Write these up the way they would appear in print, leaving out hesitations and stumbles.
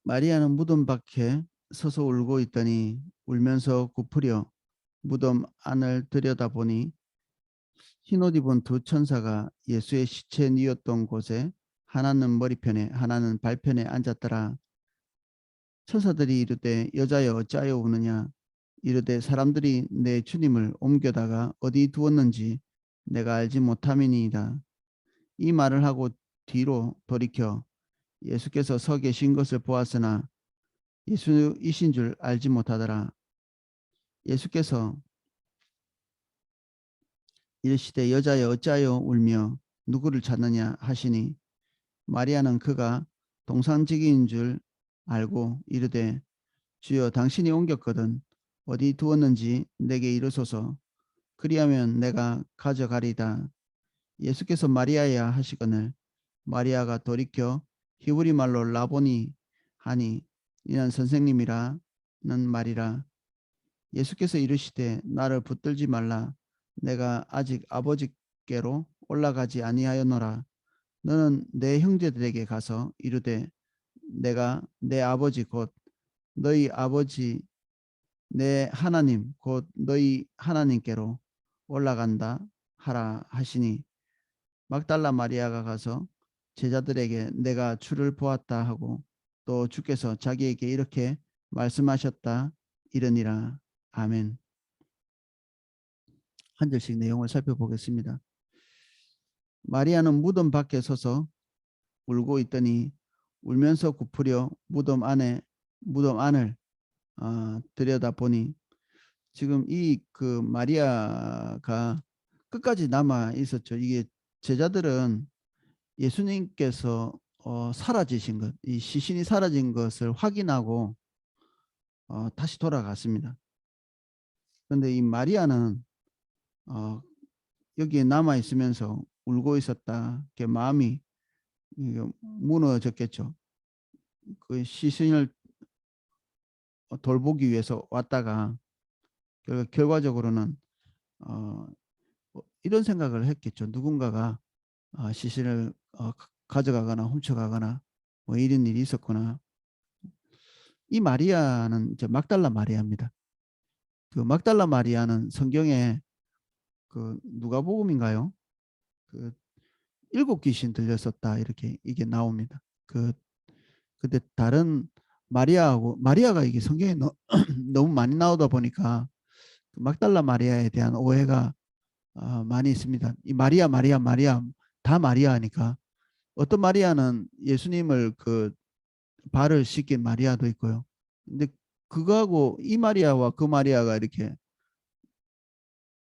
마리아는 무덤 밖에 서서 울고 있더니 울면서 굽으려 무덤 안을 들여다보니 흰옷 입은 두 천사가 예수의 시체 뉘었던 곳에 하나는 머리편에 하나는 발편에 앉았더라. 천사들이 이르되 여자여 어찌하여 우느냐. 이르되 사람들이 내 주님을 옮겨다가 어디 두었는지 내가 알지 못함이니이다. 이 말을 하고 뒤로 돌이켜 예수께서 서 계신 것을 보았으나 예수이신 줄 알지 못하더라. 예수께서 이르시되 여자여 어찌하여 울며 누구를 찾느냐 하시니 마리아는 그가 동산지기인 줄 알고 이르되 주여 당신이 옮겼거든 어디 두었는지 내게 이르소서. 그리하면 내가 가져가리다. 예수께서 마리아야 하시거늘 마리아가 돌이켜 히브리 말로 라보니 하니 이는 선생님이라는 말이라. 예수께서 이르시되 나를 붙들지 말라. 내가 아직 아버지께로 올라가지 아니하였노라. 너는 내 형제들에게 가서 이르되 내가 내 아버지 곧 너희 아버지 내 하나님 곧 너희 하나님께로 올라간다 하라 하시니 막달라 마리아가 가서 제자들에게 내가 주를 보았다 하고 또 주께서 자기에게 이렇게 말씀하셨다 이러니라. 아멘. 한 절씩 내용을 살펴보겠습니다. 마리아는 무덤 밖에 서서 울고 있더니 울면서 굽으려 무덤 안을 들여다보니 지금 이 그 마리아가 끝까지 남아 있었죠. 이게 제자들은 예수님께서 사라지신 것, 이 시신이 사라진 것을 확인하고 다시 돌아갔습니다. 그런데 이 마리아는 여기에 남아 있으면서 울고 있었다. 그 마음이 무너졌겠죠. 그 시신을 돌보기 위해서 왔다가 결과적으로는 이런 생각을 했겠죠. 누군가가 시신을 가져가거나 훔쳐가거나 뭐 이런 일이 있었구나. 이 마리아는 이제 막달라 마리아입니다. 그 막달라 마리아는 성경에 그 누가복음인가요? 그 7 귀신 들렸었다 이렇게 이게 나옵니다. 근데 다른 마리아가 이게 성경에 너무 많이 나오다 보니까 그 막달라 마리아에 대한 오해가 많이 있습니다. 이 마리아 다 마리아니까 어떤 마리아는 예수님을 그 발을 씻긴 마리아도 있고요. 근데 그거하고 이 마리아와 그 마리아가 이렇게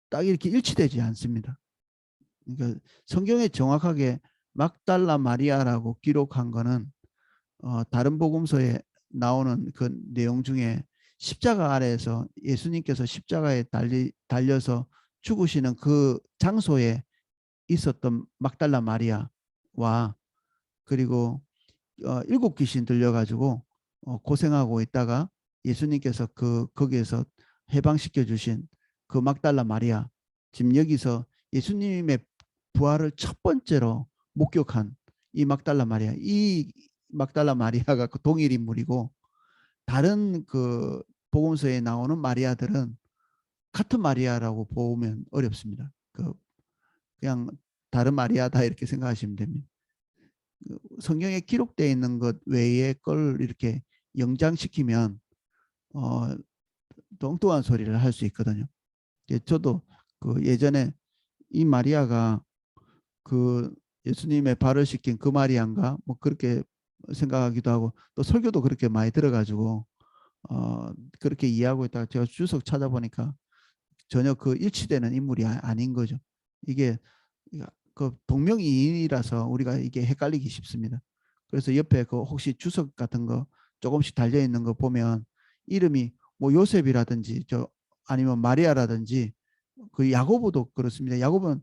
딱 이렇게 일치되지 않습니다. 그러니까 성경에 정확하게 막달라 마리아라고 기록한 거는 다른 복음서에 나오는 그 내용 중에 십자가 아래에서 예수님께서 십자가에 달려서 죽으시는 그 장소에 있었던 막달라 마리아와 그리고 7 귀신 들려가지고 고생하고 있다가 예수님께서 거기에서 해방시켜 주신 그 막달라 마리아, 지금 여기서 예수님의 부활을 첫 번째로 목격한 이 막달라 마리아가 그 동일 인물이고 다른 그 복음서에 나오는 마리아들은 같은 마리아라고 보면 어렵습니다. 그냥 다른 마리아다 이렇게 생각하시면 됩니다. 성경에 기록되어 있는 것 외의 걸 이렇게 연장시키면 뚱뚱한 소리를 할 수 있거든요. 저도 그 예전에 이 마리아가 그 예수님의 발을 씻긴 그 마리아인가 뭐 그렇게 생각하기도 하고 또 설교도 그렇게 많이 들어가지고 그렇게 이해하고 있다가 제가 주석 찾아보니까 전혀 그 일치되는 인물이 아닌 거죠. 이게 그 동명이인이라서 우리가 이게 헷갈리기 쉽습니다. 그래서 옆에 그 혹시 주석 같은 거 조금씩 달려 있는 거 보면 이름이 뭐 요셉이라든지 아니면 마리아라든지 그 야고보도 그렇습니다. 야고보는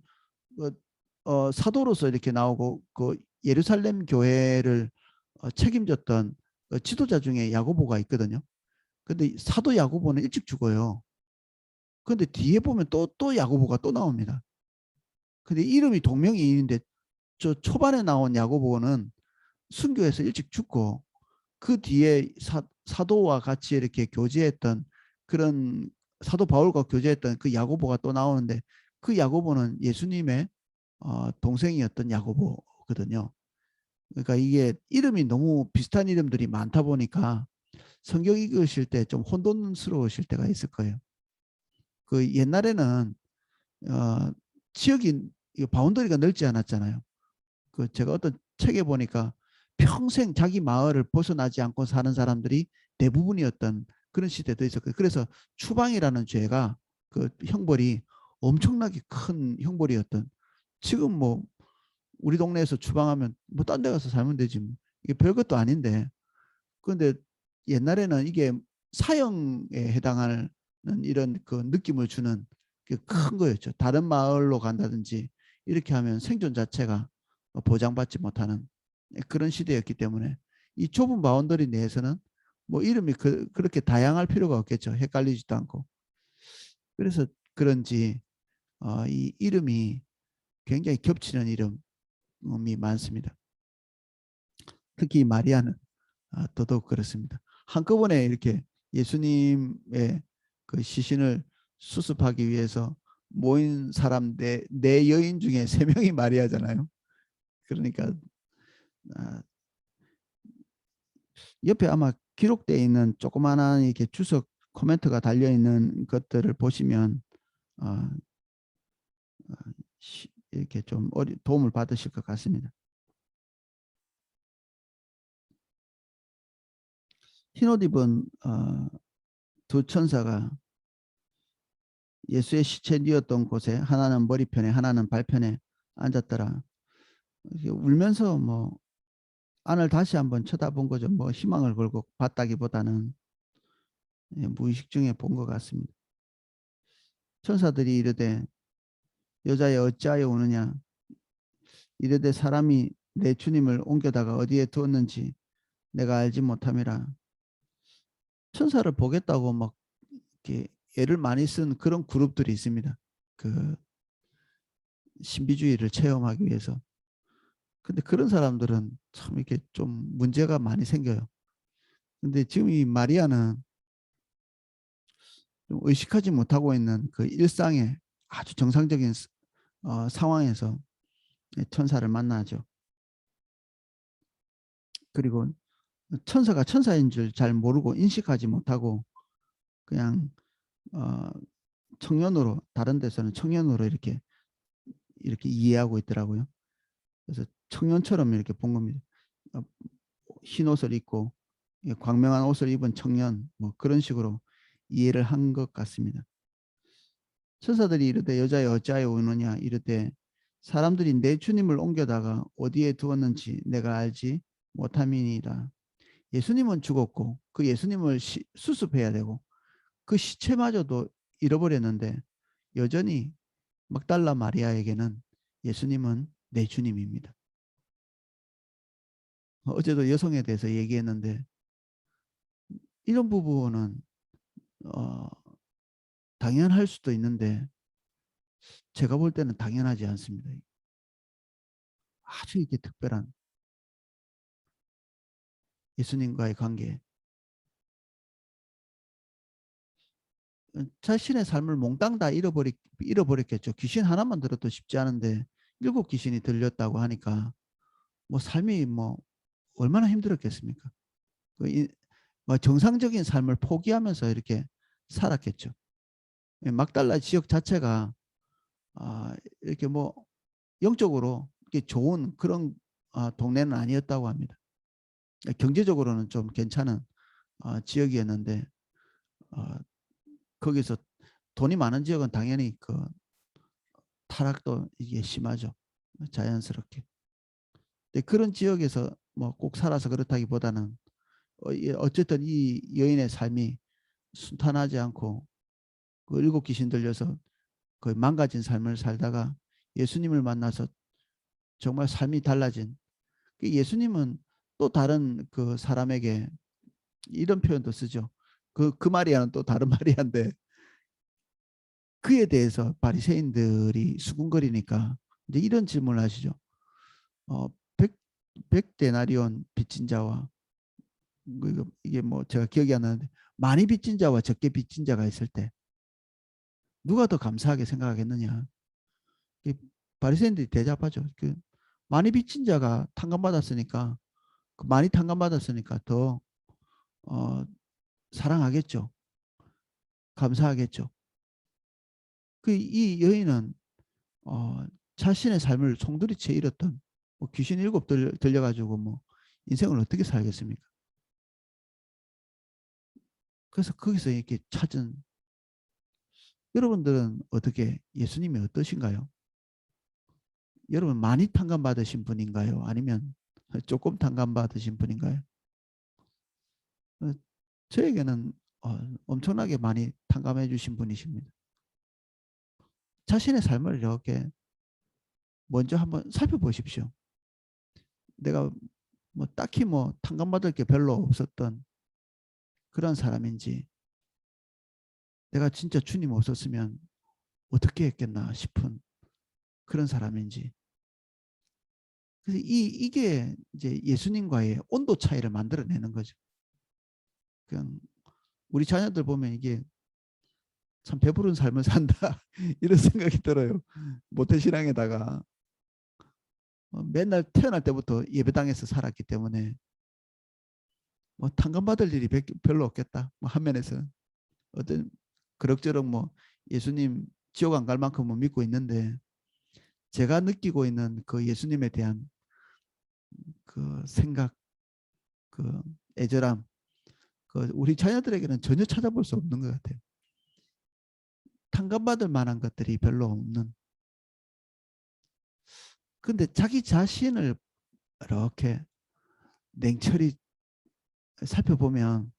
사도로서 이렇게 나오고 그 예루살렘 교회를 책임졌던 지도자 중에 야고보가 있거든요. 근데 사도 야고보는 일찍 죽어요. 근데 뒤에 보면 또 야고보가 또 나옵니다. 근데 이름이 동명이인인데 저 초반에 나온 야고보는 순교해서 일찍 죽고 그 뒤에 사도와 같이 이렇게 교제했던 그런 사도 바울과 교제했던 그 야고보가 또 나오는데 그 야고보는 예수님의 동생이었던 야고보거든요. 그러니까 이게 이름이 너무 비슷한 이름들이 많다 보니까 성경 읽으실 때 좀 혼돈스러우실 때가 있을 거예요. 그 옛날에는 어, 지역이 바운더리가 넓지 않았잖아요. 그 제가 어떤 책에 보니까 평생 자기 마을을 벗어나지 않고 사는 사람들이 대부분이었던 그런 시대도 있었거든요. 그래서 추방이라는 죄가 그 형벌이 엄청나게 큰 형벌이었던, 지금 뭐 우리 동네에서 추방하면 뭐 딴 데 가서 살면 되지 뭐. 이게 별것도 아닌데, 그런데 옛날에는 이게 사형에 해당하는 이런 그 느낌을 주는 큰 거였죠. 다른 마을로 간다든지 이렇게 하면 생존 자체가 보장받지 못하는 그런 시대였기 때문에 이 좁은 바운더리 내에서는 뭐 이름이 그렇게 다양할 필요가 없겠죠. 헷갈리지도 않고. 그래서 그런지 이 이름이 굉장히 겹치는 이름이 많습니다. 특히 마리아는 더더욱 그렇습니다. 한꺼번에 이렇게 예수님의 그 시신을 수습하기 위해서 모인 사람 네 여인 중에 세 명이 마리아잖아요. 그러니까 옆에 아마 기록되어 있는 조그마한 이렇게 주석 코멘트가 달려 있는 것들을 보시면 어, 이렇게 좀 도움을 받으실 것 같습니다. 흰옷 입은 두 천사가 예수의 시체 뉘었던 곳에 하나는 머리편에 하나는 발편에 앉았더라. 울면서 뭐 안을 다시 한번 쳐다본 거죠. 뭐 희망을 걸고 봤다기보다는 무의식 중에 본 것 같습니다. 천사들이 이르되 여자여 어찌하여 우느냐, 이르되 사람이 내 주님을 옮겨다가 어디에 두었는지 내가 알지 못함이라. 천사를 보겠다고 막 이렇게 애를 많이 쓴 그런 그룹들이 있습니다. 그 신비주의를 체험하기 위해서. 근데 그런 사람들은 참 이렇게 좀 문제가 많이 생겨요. 근데 지금 이 마리아는 좀 의식하지 못하고 있는 그 일상의 아주 정상적인 상황에서 천사를 만나죠. 그리고 천사가 천사인 줄 잘 모르고 인식하지 못하고 그냥 어, 청년으로, 다른 데서는 청년으로 이렇게 이해하고 있더라고요. 그래서 청년처럼 이렇게 본 겁니다. 어, 흰 옷을 입고 광명한 옷을 입은 청년, 뭐 그런 식으로 이해를 한 것 같습니다. 천사들이 이르되 여자여 어찌하여 우느냐, 이르되 사람들이 내 주님을 옮겨다가 어디에 두었는지 내가 알지 못함이니이다. 예수님은 죽었고 그 예수님을 수습해야 되고 그 시체마저도 잃어버렸는데 여전히 막달라 마리아에게는 예수님은 내 주님입니다. 어제도 여성에 대해서 얘기했는데 이런 부분은 어, 당연할 수도 있는데 제가 볼 때는 당연하지 않습니다. 아주 이게 특별한 예수님과의 관계, 자신의 삶을 몽땅 다 잃어버렸겠죠. 귀신 하나만 들어도 쉽지 않은데 7 귀신이 들렸다고 하니까 뭐 삶이 뭐 얼마나 힘들었겠습니까? 뭐 정상적인 삶을 포기하면서 이렇게 살았겠죠. 막달라 지역 자체가 이렇게 뭐 영적으로 이렇게 좋은 그런 동네는 아니었다고 합니다. 경제적으로는 좀 괜찮은 지역이었는데 거기서 돈이 많은 지역은 당연히 그 타락도 이게 심하죠. 자연스럽게. 근데 그런 지역에서 뭐 꼭 살아서 그렇다기보다는 어쨌든 이 여인의 삶이 순탄하지 않고 그 7 귀신 들려서 거의 망가진 삶을 살다가 예수님을 만나서 정말 삶이 달라진, 예수님은 또 다른 그 사람에게 이런 표현도 쓰죠. 그 마리아는 또 다른 마리아인데 그에 대해서 바리새인들이 수군거리니까 이제 이런 질문을 하시죠. 어, 100데나리온 빚진 자와 이게 뭐 제가 기억이 안 나는데 많이 빚진 자와 적게 빚진 자가 있을 때 누가 더 감사하게 생각하겠느냐. 바리새인들이 대답하죠. 많이 빚진 자가 탕감받았으니까 많이 탕감받았으니까 더 어, 사랑하겠죠. 감사하겠죠. 이 여인은 자신의 삶을 송두리째 잃었던 귀신 일곱 들려가지고 뭐 인생을 어떻게 살겠습니까? 그래서 거기서 이렇게 찾은 여러분들은 어떻게 예수님이 어떠신가요? 여러분 많이 탕감받으신 분인가요? 아니면 조금 탕감받으신 분인가요? 어, 저에게는 엄청나게 많이 탕감해 주신 분이십니다. 자신의 삶을 이렇게 먼저 한번 살펴보십시오. 내가 뭐 딱히 뭐 탕감받을 게 별로 없었던 그런 사람인지, 내가 진짜 주님 없었으면 어떻게 했겠나 싶은 그런 사람인지. 그래서 이게 이제 예수님과의 온도 차이를 만들어내는 거죠. 그냥 우리 자녀들 보면 이게 참 배부른 삶을 산다 이런 생각이 들어요. 모태신앙에다가 맨날 태어날 때부터 예배당에서 살았기 때문에 뭐 탕감받을 일이 별로 없겠다. 뭐 한면에서는 어떤 그럭저럭 뭐 예수님 지옥 안 갈 만큼은 믿고 있는데, 제가 느끼고 있는 그 예수님에 대한 그 생각, 그 애절함, 우리 자녀들에게는 전혀 찾아볼 수 없는 것 같아요. 탕감받을 만한 것들이 별로 없는. 근데 자기 자신을 이렇게 냉철히 살펴보면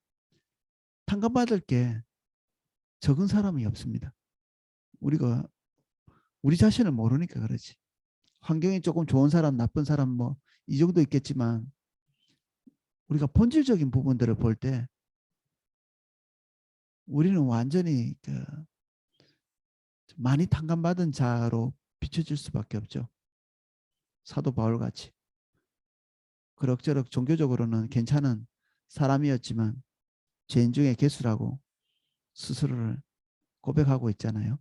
탕감받을 게 적은 사람이 없습니다. 우리가 우리 자신을 모르니까 그렇지. 환경이 조금 좋은 사람, 나쁜 사람 뭐 이 정도 있겠지만 우리가 본질적인 부분들을 볼 때 우리는 완전히 많이 탕감받은 자로 비춰질 수밖에 없죠. 사도 바울 같이 그럭저럭 종교적으로는 괜찮은 사람이었지만 죄인 중에 개수라고 스스로를 고백하고 있잖아요.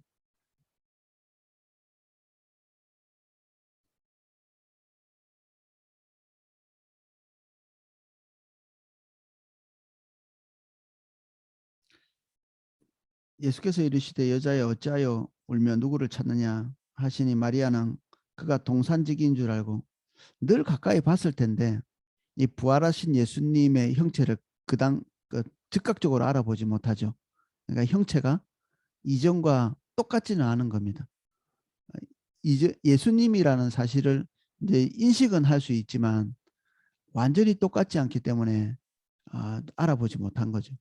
예수께서 이르시되 여자여 어찌하여 울며 누구를 찾느냐 하시니 마리아는 그가 동산직인 줄 알고 늘 가까이 봤을 텐데 이 부활하신 예수님의 형체를 즉각적으로 알아보지 못하죠. 그러니까 형체가 이전과 똑같지는 않은 겁니다. 이제 예수님이라는 사실을 이제 인식은 할 수 있지만 완전히 똑같지 않기 때문에 알아보지 못한 거죠.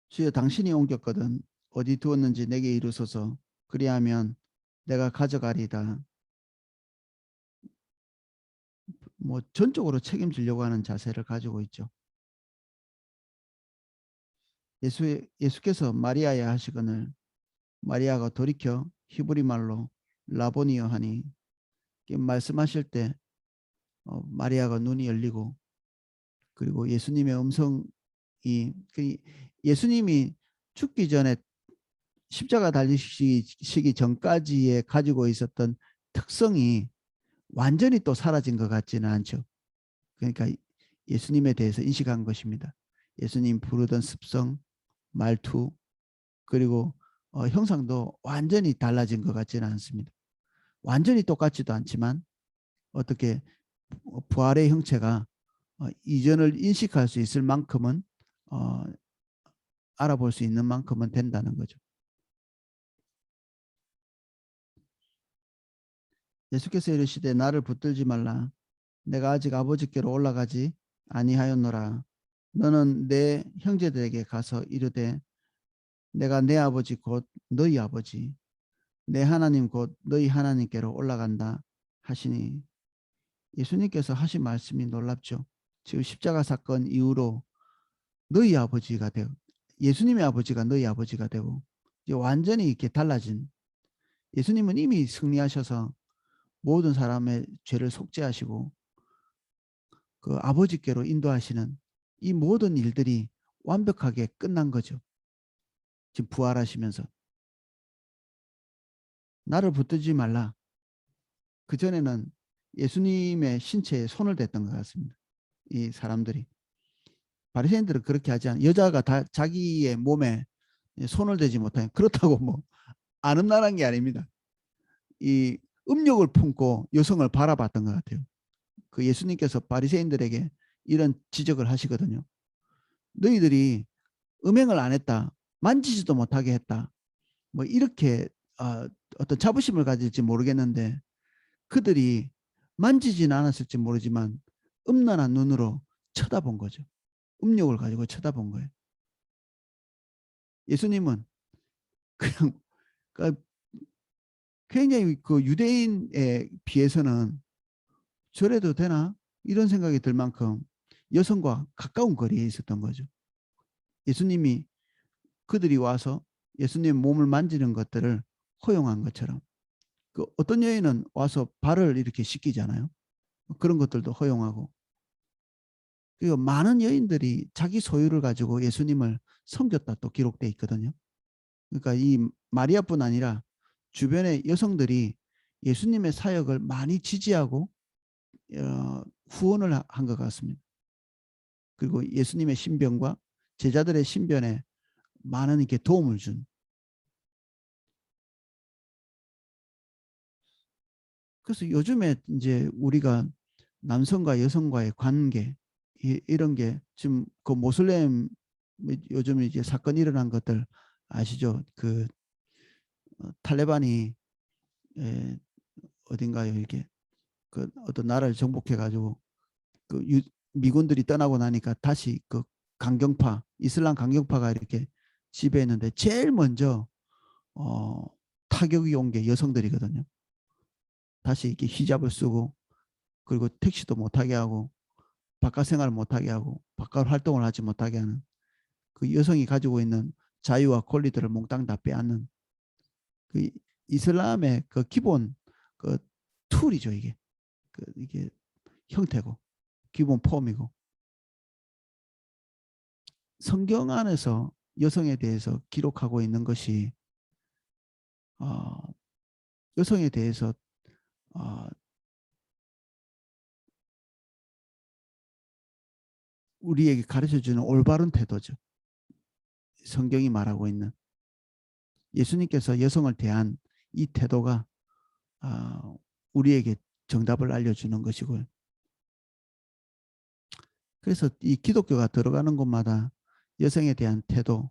주여 당신이 옮겼거든 어디 두었는지 내게 이루소서. 그리하면 내가 가져가리다. 뭐 전적으로 책임지려고 하는 자세를 가지고 있죠. 예수께서 마리아야 하시거늘 마리아가 돌이켜 히브리 말로 라보니어 하니 말씀하실 때 마리아가 눈이 열리고 그리고 예수님의 음성이 예수님이 죽기 전에 십자가 달리시기 전까지에 가지고 있었던 특성이 완전히 또 사라진 것 같지는 않죠. 그러니까 예수님에 대해서 인식한 것입니다. 예수님 부르던 습성, 말투, 그리고 형상도 완전히 달라진 것 같지는 않습니다. 완전히 똑같지도 않지만 어떻게 부활의 형체가 이전을 인식할 수 있을 만큼은 알아볼 수 있는 만큼은 된다는 거죠. 예수께서 이르시되 나를 붙들지 말라. 내가 아직 아버지께로 올라가지 아니하였노라. 너는 내 형제들에게 가서 이르되 내가 내 아버지 곧 너희 아버지 내 하나님 곧 너희 하나님께로 올라간다 하시니, 예수님께서 하신 말씀이 놀랍죠. 지금 십자가 사건 이후로 너희 아버지가 되고 예수님의 아버지가 너희 아버지가 되고 완전히 이렇게 달라진, 예수님은 이미 승리하셔서 모든 사람의 죄를 속죄하시고 그 아버지께로 인도하시는 이 모든 일들이 완벽하게 끝난 거죠. 지금 부활하시면서. 나를 붙들지 말라. 그전에는 예수님의 신체에 손을 댔던 것 같습니다. 이 사람들이. 바리새인들은 그렇게 하지 않아요. 여자가 다 자기의 몸에 손을 대지 못하니, 그렇다고 뭐 아름다운 게 아닙니다. 이 음욕을 품고 여성을 바라봤던 것 같아요. 그 예수님께서 바리새인들에게 이런 지적을 하시거든요. 너희들이 음행을 안 했다, 만지지도 못하게 했다, 뭐 이렇게 어떤 자부심을 가질지 모르겠는데, 그들이 만지지는 않았을지 모르지만 음란한 눈으로 쳐다본 거죠. 음욕을 가지고 쳐다본 거예요. 예수님은 그냥 굉장히 그 유대인에 비해서는 저래도 되나 이런 생각이 들 만큼 여성과 가까운 거리에 있었던 거죠. 예수님이, 그들이 와서 예수님 몸을 만지는 것들을 허용한 것처럼, 그 어떤 여인은 와서 발을 이렇게 씻기잖아요. 그런 것들도 허용하고, 그리고 많은 여인들이 자기 소유를 가지고 예수님을 섬겼다 또 기록돼 있거든요. 그러니까 이 마리아뿐 아니라 주변의 여성들이 예수님의 사역을 많이 지지하고 후원을 한 것 같습니다. 그리고 예수님의 신병과 제자들의 신변에 많은 이렇게 도움을 준. 그래서 요즘에 이제 우리가 남성과 여성과의 관계, 이런 게 지금 그 모슬렘 요즘 이제 사건 일어난 것들 아시죠? 그 탈레반이 어딘가요, 이게 그 어떤 나라를 정복해 가지고 그 미군들이 떠나고 나니까 다시 그 강경파, 이슬람 강경파가 이렇게 지배했는데 제일 먼저 어, 타격이 온 게 여성들이거든요. 다시 이렇게 히잡을 쓰고, 그리고 택시도 못하게 하고, 바깥 생활을 못하게 하고, 바깥 활동을 하지 못하게 하는, 그 여성이 가지고 있는 자유와 권리들을 몽땅 다 빼앗는, 그 이슬람의 그 기본 그 툴이죠. 이게 이게 형태고 기본 폼이고, 성경 안에서 여성에 대해서 기록하고 있는 것이 여성에 대해서 어, 우리에게 가르쳐주는 올바른 태도죠. 성경이 말하고 있는 예수님께서 여성을 대한 이 태도가 우리에게 정답을 알려주는 것이고요. 그래서 이 기독교가 들어가는 곳마다 여성에 대한 태도,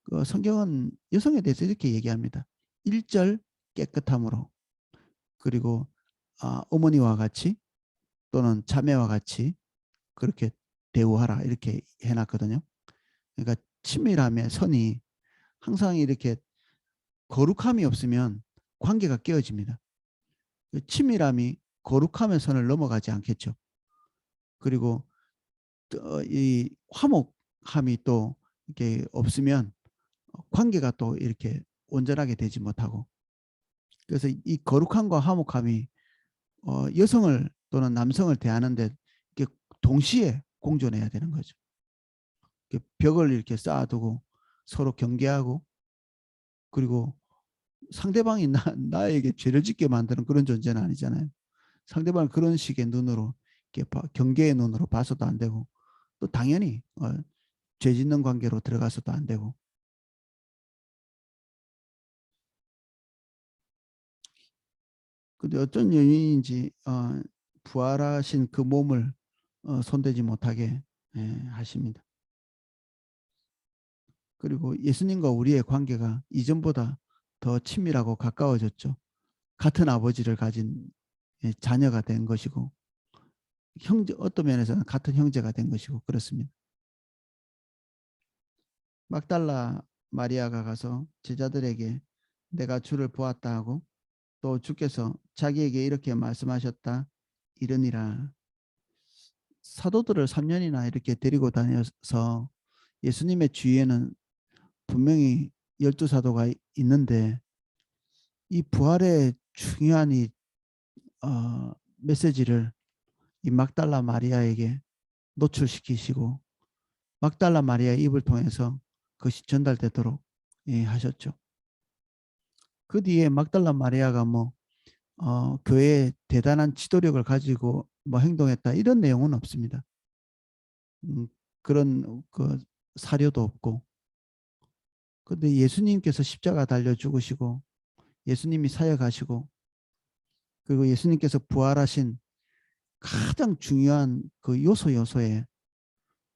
그 성경은 여성에 대해서 이렇게 얘기합니다. 1절 깨끗함으로, 그리고 어머니와 같이 또는 자매와 같이 그렇게 대우하라, 이렇게 해놨거든요. 그러니까 친밀함의 선이 항상 이렇게 거룩함이 없으면 관계가 깨어집니다. 친밀함이 거룩함의 선을 넘어가지 않겠죠. 그리고 이 화목함이 또 이렇게 없으면 관계가 또 이렇게 온전하게 되지 못하고, 그래서 이 거룩함과 화목함이 여성을 또는 남성을 대하는데 이렇게 동시에 공존해야 되는 거죠. 벽을 이렇게 쌓아두고 서로 경계하고, 그리고 상대방이 나에게 죄를 짓게 만드는 그런 존재는 아니잖아요. 상대방을 그런 식의 눈으로, 이렇게 경계의 눈으로 봐서도 안 되고, 또 당연히 죄 짓는 관계로 들어가서도 안 되고. 근데 어떤原因인지 부활하신 그 몸을 손대지 못하게 하십니다. 그리고 예수님과 우리의 관계가 이전보다 더 친밀하고 가까워졌죠. 같은 아버지를 가진 자녀가 된 것이고, 형제, 어떤 면에서는 같은 형제가 된 것이고 그렇습니다. 막달라 마리아가 가서 제자들에게 내가 주를 보았다 하고, 또 주께서 자기에게 이렇게 말씀하셨다 이러니라. 사도들을 3년이나 이렇게 데리고 다녀서 예수님의 주위에는 분명히 열두 사도가 있는데 이 부활의 중요한 이 메시지를 이 막달라 마리아에게 노출시키시고 막달라 마리아의 입을 통해서 그것이 전달되도록 하셨죠. 그 뒤에 막달라 마리아가 뭐 교회에 대단한 지도력을 가지고 뭐 행동했다 이런 내용은 없습니다. 그런 그 사료도 없고. 근데 예수님께서 십자가 달려 죽으시고 예수님이 사역하시고 그리고 예수님께서 부활하신 가장 중요한 그 요소에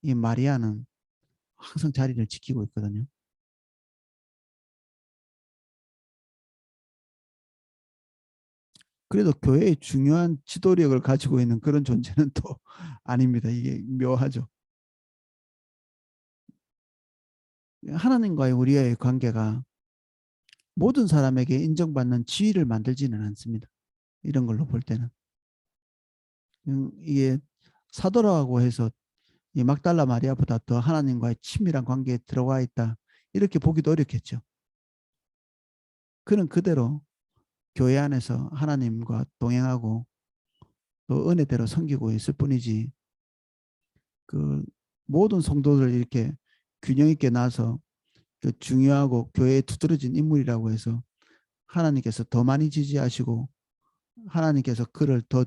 이 마리아는 항상 자리를 지키고 있거든요. 그래도 교회의 중요한 지도력을 가지고 있는 그런 존재는 또 아닙니다. 이게 묘하죠. 하나님과의 우리의 관계가 모든 사람에게 인정받는 지위를 만들지는 않습니다. 이런 걸로 볼 때는. 이게 사도라고 해서 이 막달라 마리아보다 더 하나님과의 친밀한 관계에 들어와 있다. 이렇게 보기도 어렵겠죠. 그는 그대로 교회 안에서 하나님과 동행하고 또 은혜대로 섬기고 있을 뿐이지 그 모든 성도들 이렇게 균형 있게 나서 그 중요하고 교회에 두드러진 인물이라고 해서 하나님께서 더 많이 지지하시고 하나님께서 그를 더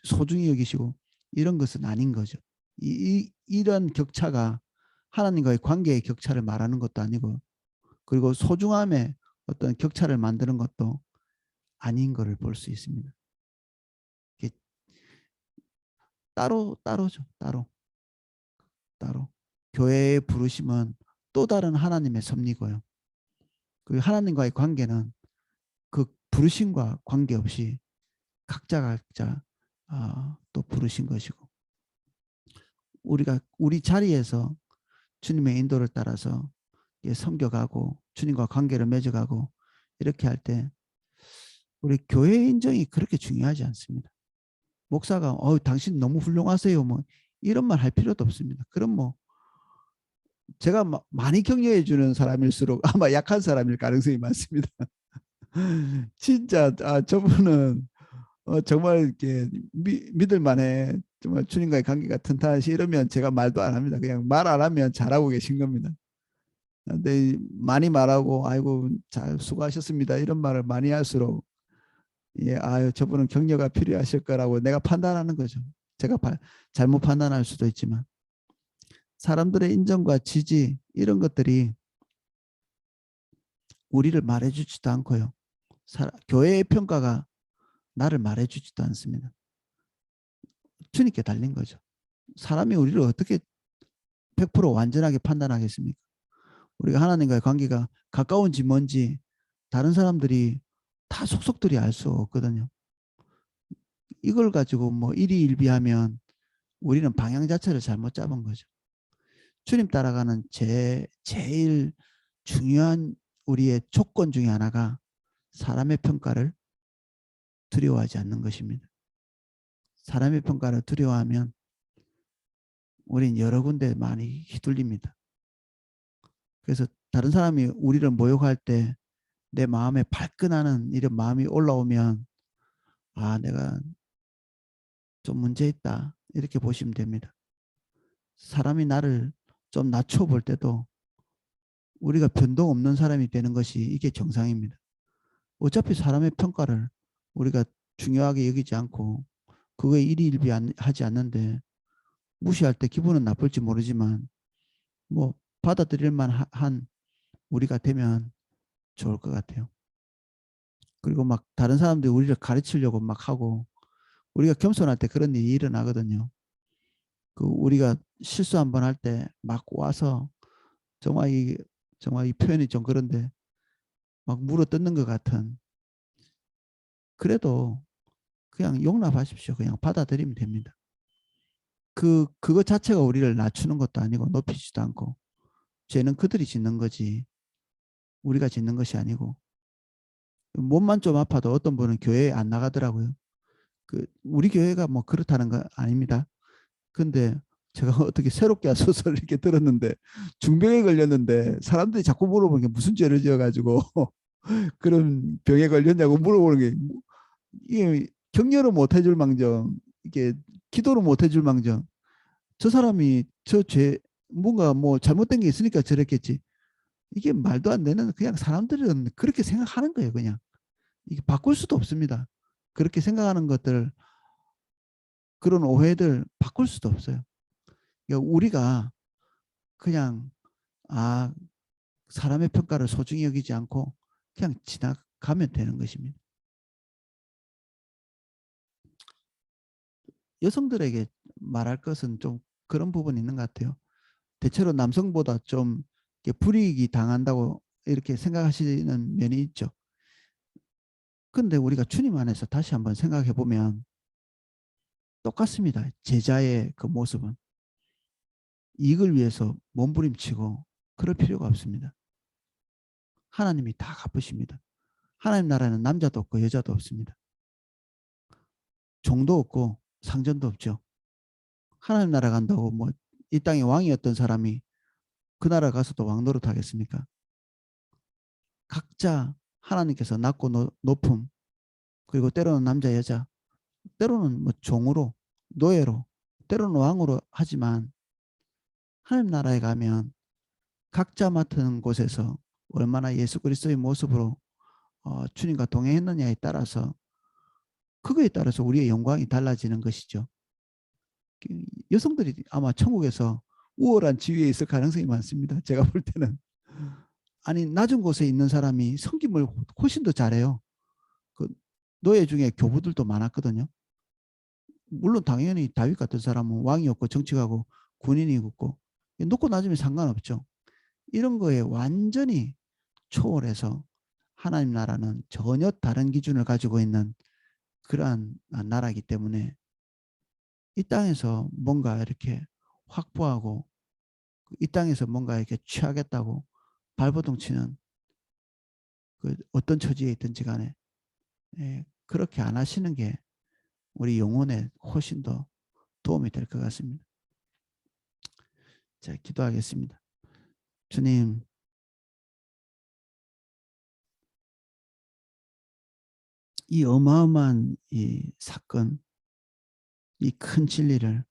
소중히 여기시고 이런 것은 아닌 거죠. 이런 격차가 하나님과의 관계의 격차를 말하는 것도 아니고 그리고 소중함의 어떤 격차를 만드는 것도 아닌 것을 볼 수 있습니다. 따로죠. 따로. 교회의 부르심은 또 다른 하나님의 섭리고요. 그 하나님과의 관계는 그 부르심과 관계없이 각자 또 부르신 것이고 우리가 우리 자리에서 주님의 인도를 따라서 섬겨가고 주님과 관계를 맺어가고 이렇게 할 때 우리 교회 인정이 그렇게 중요하지 않습니다. 목사가 당신 너무 훌륭하세요 뭐 이런 말 할 필요도 없습니다. 그럼 뭐 제가 많이 격려해 주는 사람일수록 아마 약한 사람일 가능성이 많습니다. 진짜 저분은 정말 이렇게 믿을 만해 정말 주님과의 관계가 튼튼하시 이러면 제가 말도 안 합니다. 그냥 말 안 하면 잘하고 계신 겁니다. 근데 많이 말하고 아이고 잘 수고하셨습니다 이런 말을 많이 할수록 아유 저분은 격려가 필요하실 거라고 내가 판단하는 거죠. 제가 잘못 판단할 수도 있지만 사람들의 인정과 지지 이런 것들이 우리를 말해주지도 않고요. 교회의 평가가 나를 말해주지도 않습니다. 주님께 달린 거죠. 사람이 우리를 어떻게 100% 완전하게 판단하겠습니까? 우리가 하나님과의 관계가 가까운지 먼지 다른 사람들이 다 속속들이 알 수 없거든요. 이걸 가지고 뭐 일희일비하면 우리는 방향 자체를 잘못 잡은 거죠. 주님 따라가는 제일 중요한 우리의 조건 중에 하나가 사람의 평가를 두려워하지 않는 것입니다. 사람의 평가를 두려워하면 우린 여러 군데 많이 휘둘립니다. 그래서 다른 사람이 우리를 모욕할 때 내 마음에 발끈하는 이런 마음이 올라오면 내가 좀 문제 있다 이렇게 보시면 됩니다. 사람이 나를 좀 낮춰볼 때도 우리가 변동 없는 사람이 되는 것이 이게 정상입니다. 어차피 사람의 평가를 우리가 중요하게 여기지 않고 그거에 일희일비하지 않는데 무시할 때 기분은 나쁠지 모르지만 뭐 받아들일 만한 우리가 되면 좋을 것 같아요. 그리고 막 다른 사람들이 우리를 가르치려고 막 하고 우리가 겸손할 때 그런 일이 일어나거든요. 그 우리가 실수 한번 할 때 막 와서 정말 이 표현이 좀 그런데 막 물어뜯는 것 같은 그래도 그냥 용납하십시오. 그냥 받아들이면 됩니다. 그거 자체가 우리를 낮추는 것도 아니고 높이지도 않고 죄는 그들이 짓는 거지 우리가 짓는 것이 아니고 몸만 좀 아파도 어떤 분은 교회에 안 나가더라고요. 우리 교회가 뭐 그렇다는 거 아닙니다. 근데 제가 어떻게 새롭게 한 소설을 이렇게 들었는데 중병에 걸렸는데 사람들이 자꾸 물어보는 게 무슨 죄를 지어가지고 그런 병에 걸렸냐고 물어보는 게 이게 격려를 못 해줄 망정 이게 기도를 못 해줄 망정 저 사람이 저 죄 뭔가 뭐 잘못된 게 있으니까 저랬겠지. 이게 말도 안 되는 그냥 사람들은 그렇게 생각하는 거예요. 그냥 이게 바꿀 수도 없습니다. 그렇게 생각하는 것들 그런 오해들 바꿀 수도 없어요. 그러니까 우리가 그냥 아 사람의 평가를 소중히 여기지 않고 그냥 지나가면 되는 것입니다. 여성들에게 말할 것은 좀 그런 부분이 있는 것 같아요. 대체로 남성보다 좀 불이익이 당한다고 이렇게 생각하시는 면이 있죠. 근데 우리가 주님 안에서 다시 한번 생각해 보면 똑같습니다. 제자의 그 모습은 이익을 위해서 몸부림치고 그럴 필요가 없습니다. 하나님이 다 갚으십니다. 하나님 나라는 남자도 없고 여자도 없습니다. 종도 없고 상전도 없죠. 하나님 나라 간다고 뭐 이 땅의 왕이었던 사람이 그 나라 가서도 왕 노릇하겠습니까? 각자 하나님께서 낮고 높음 그리고 때로는 남자 여자 때로는 뭐 종으로 노예로 때로는 왕으로 하지만 하나님 나라에 가면 각자 맡은 곳에서 얼마나 예수 그리스도의 모습으로 주님과 동행했느냐에 따라서 그거에 따라서 우리의 영광이 달라지는 것이죠. 여성들이 아마 천국에서 우월한 지위에 있을 가능성이 많습니다. 제가 볼 때는 아니 낮은 곳에 있는 사람이 섬김을 훨씬 더 잘해요. 그 노예 중에 교부들도 많았거든요. 물론 당연히 다윗 같은 사람은 왕이었고 정치가고 군인이었고 높고 낮으면 상관없죠. 이런 거에 완전히 초월해서 하나님 나라는 전혀 다른 기준을 가지고 있는 그러한 나라이기 때문에 이 땅에서 뭔가 이렇게 확보하고 이 땅에서 뭔가 이렇게 취하겠다고 발버둥 치는 그 어떤 처지에 있든지 간에 그렇게 안 하시는 게 우리 영혼에 훨씬 더 도움이 될 것 같습니다. 자, 기도하겠습니다. 주님, 이 어마어마한 이 사건, 이 큰 진리를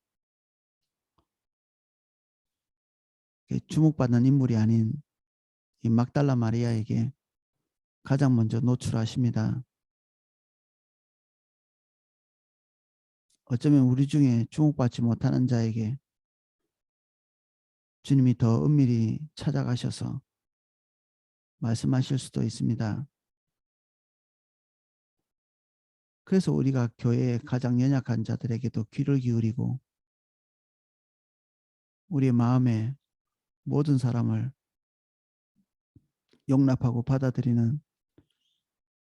주목받는 인물이 아닌 이 막달라 마리아에게 가장 먼저 노출하십니다. 어쩌면 우리 중에 주목받지 못하는 자에게 주님이 더 은밀히 찾아가셔서 말씀하실 수도 있습니다. 그래서 우리가 교회의 가장 연약한 자들에게도 귀를 기울이고 우리의 마음에 모든 사람을 용납하고 받아들이는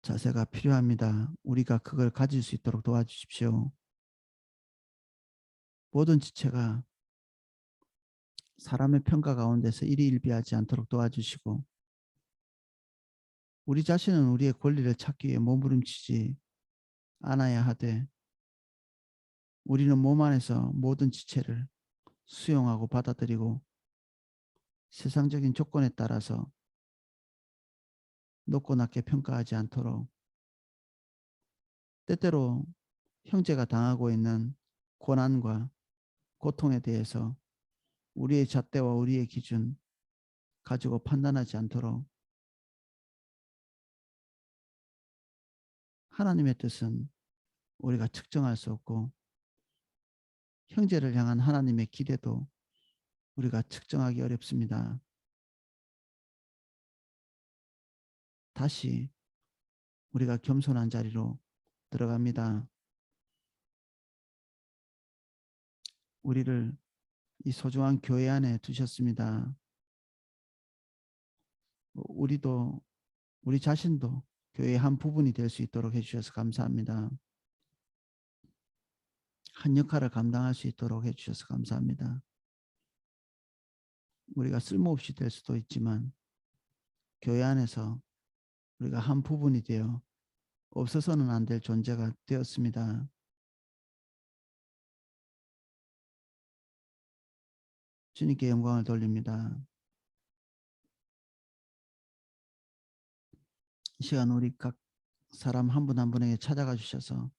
자세가 필요합니다. 우리가 그걸 가질 수 있도록 도와주십시오. 모든 지체가 사람의 평가 가운데서 일희일비하지 않도록 도와주시고 우리 자신은 우리의 권리를 찾기 위해 몸부림치지 않아야 하되 우리는 몸 안에서 모든 지체를 수용하고 받아들이고 세상적인 조건에 따라서 높고 낮게 평가하지 않도록 때때로 형제가 당하고 있는 고난과 고통에 대해서 우리의 잣대와 우리의 기준 가지고 판단하지 않도록 하나님의 뜻은 우리가 측정할 수 없고 형제를 향한 하나님의 기대도 우리가 측정하기 어렵습니다. 다시 우리가 겸손한 자리로 들어갑니다. 우리를 이 소중한 교회 안에 두셨습니다. 우리도 우리 자신도 교회의 한 부분이 될 수 있도록 해주셔서 감사합니다. 한 역할을 감당할 수 있도록 해주셔서 감사합니다. 우리가 쓸모없이 될 수도 있지만 교회 안에서 우리가 한 부분이 되어 없어서는 안 될 존재가 되었습니다. 주님께 영광을 돌립니다. 이 시간 우리 각 사람 한 분 한 분에게 찾아가 주셔서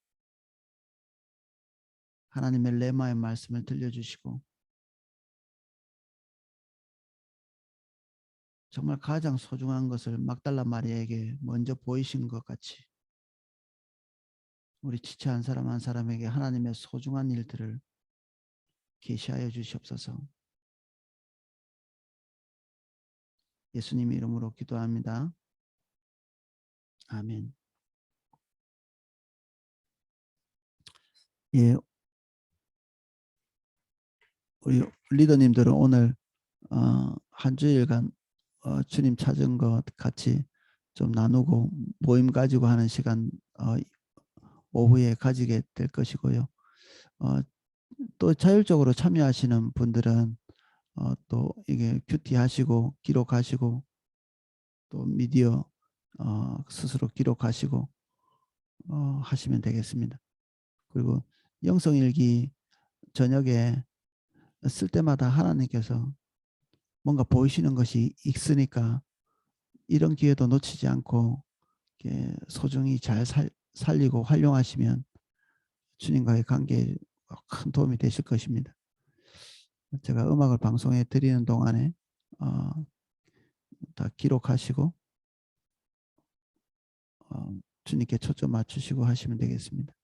하나님의 레마의 말씀을 들려주시고 정말 가장 소중한 것을 막달라 마리아에게 먼저 보이신 것 같이 우리 지체 한 사람 한 사람에게 하나님의 소중한 일들을 계시하여 주시옵소서. 예수님 이름으로 기도합니다. 아멘. 예, 우리 리더님들은 오늘 한 주일간 주님 찾은 것 같이 좀 나누고 모임 가지고 하는 시간 오후에 가지게 될 것이고요. 또 자율적으로 참여하시는 분들은 또 이게 큐티 하시고 기록하시고 또 미디어 스스로 기록하시고 하시면 되겠습니다. 그리고 영성일기 저녁에 쓸 때마다 하나님께서 뭔가 보이시는 것이 있으니까 이런 기회도 놓치지 않고 소중히 잘 살리고 활용하시면 주님과의 관계에 큰 도움이 되실 것입니다. 제가 음악을 방송해 드리는 동안에 다 기록하시고 주님께 초점 맞추시고 하시면 되겠습니다.